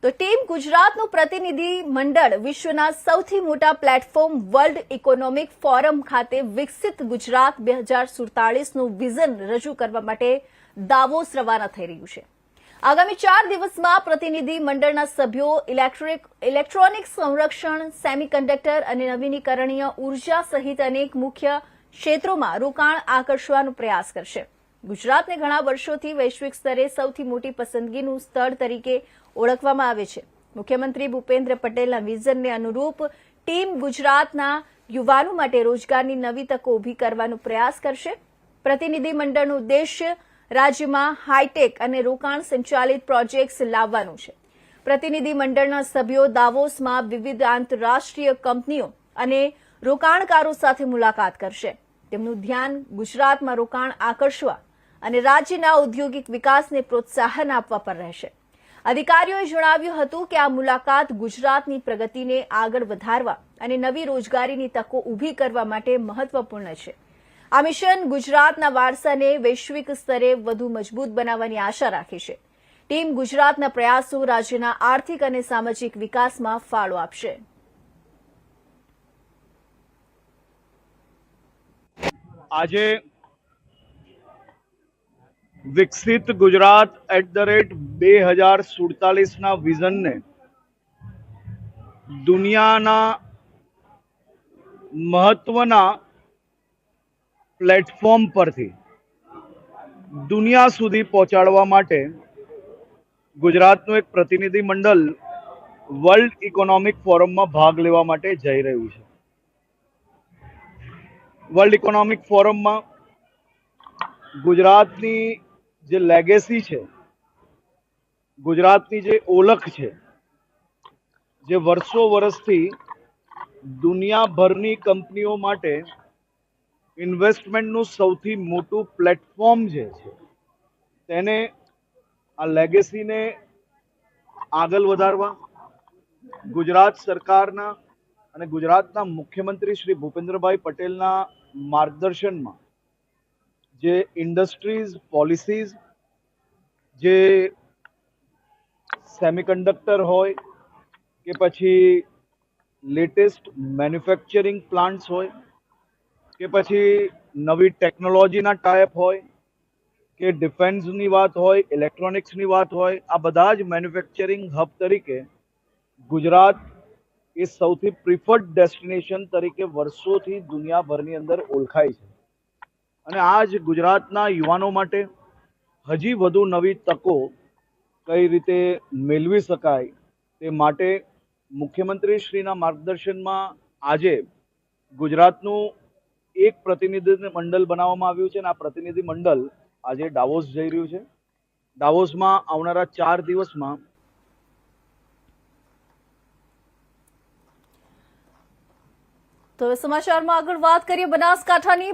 તો ટીમ ગુજરાતનું પ્રતિનિધિ મંડળ વિશ્વના સૌથી મોટા પ્લેટફોર્મ વર્લ્ડ ઇકોનોમિક ફોરમ ખાતે વિકસિત ગુજરાત 2047નું વિઝન રજૂ કરવા માટે દાવોસ રવાના થઈ રહ્યું છે। આગામી 4 દિવસમાં પ્રતિનિધિ મંડળના સભ્યો ઇલેક્ટ્રોનિક સંરક્ષણ, સેમિકન્ડક્ટર અને નવીનીકરણીય ઉર્જા સહિત અનેક મુખ્ય ક્ષેત્રોમાં રોકાણ આકર્ષવાનો પ્રયાસ કરશે। ગુજરાતને ઘણા વર્ષોથી વૈશ્વિક સ્તરે સૌથી મોટી પસંદગીનું સ્થળ તરીકે ઓળખવામાં આવે છે। મુખ્યમંત્રી ભૂપેન્દ્ર પટેલના વિઝનને અનુરૂપ ટીમ ગુજરાતના યુવાનો માટે રોજગારની નવી તકો ઊભી કરવાનો પ્રયાસ કરશે। પ્રતિનિધિ મંડળનો ઉદ્દેશ્ય રાજ્યમાં હાઈટેક અને રોકાણ સંચાલિત પ્રોજેક્ટ્સ લાવવાનું છે। પ્રતિનિધિ મંડળના સભ્યો દાવોસમાં વિવિધ આંતરરાષ્ટ્રીય કંપનીઓ અને રોકાણકારો સાથે મુલાકાત કરશે। તેમનું ધ્યાન ગુજરાતમાં રોકાણ આકર્ષવા અને રાજ્યના ઔદ્યોગિક વિકાસને પ્રોત્સાહન આપવા પર રહેશે। અધિકારીઓએ જણાવ્યું હતું કે આ મુલાકાત ગુજરાતની પ્રગતિને આગળ વધારવા અને નવી રોજગારીની તકો ઊભી કરવા માટે મહત્વપૂર્ણ છે। આ મિશન ગુજરાતના વારસાને વૈશ્વિક સ્તરે વધુ મજબૂત બનાવવાની આશા રાખે છે। ટીમ ગુજરાતના પ્રયાસો રાજ્યના આર્થિક અને સામાજિક વિકાસમાં ફાળો આપશે। આજે વિકસિત ગુજરાત @2047 વિઝનને દુનિયાના મહત્વના પ્લેટફોર્મ પરથી દુનિયા સુધી પહોંચાડવા માટે ગુજરાતનું એક પ્રતિનિધિ મંડળ વર્લ્ડ ઇકોનોમિક ફોરમમાં ભાગ લેવા માટે જઈ રહ્યું છે। વર્લ્ડ ઇકોનોમિક ફોરમમાં ગુજરાતની જે લેગેસી છે, ગુજરાતની જે ઓળખ છે, જે વર્ષો વર્ષથી દુનિયાભરની કંપનીઓ માટે ઇન્વેસ્ટમેન્ટનું સૌથી મોટું પ્લેટફોર્મ જે છે તેને આ લેગેસીને આગળ વધારવા ગુજરાત સરકારના અને ગુજરાતના મુખ્યમંત્રી શ્રી ભૂપેન્દ્રભાઈ પટેલના માર્ગદર્શનમાં જે ઇન્ડસ્ટ્રીઝ પોલિસીઝ, જે સેમિકન્ડક્ટર હોય કે પછી લેટેસ્ટ મેન્યુફેક્ચરિંગ પ્લાન્ટ્સ હોય કે પછી નવી ટેકનોલોજીના ટાઈપ હોય કે ડિફેન્સની વાત હોય, ઇલેક્ટ્રોનિક્સની વાત હોય, આ બધા જ મેન્યુફેક્ચરિંગ હબ તરીકે ગુજરાત એ સૌથી પ્રિફર્ડ ડેસ્ટિનેશન તરીકે વર્ષોથી દુનિયાભરની અંદર ઓળખાય છે। અને આજ ગુજરાતના યુવાનો માટે હજી વધુ નવી તકો કઈ રીતે મેળવી શકાય તે માટે મુખ્યમંત્રી શ્રીના માર્ગદર્શનમાં આજે ગુજરાતનું એક પ્રતિનિધિ મંડળ બનાવવામાં આવ્યું છે અને આ પ્રતિનિધિ મંડળ આજે દાવોસ જઈ રહ્યું છે। દાવોસમાં આવનારા 4 દિવસમાં તો સમાચારમાં આગળ વાત કરીએ બનાસકાંઠાની।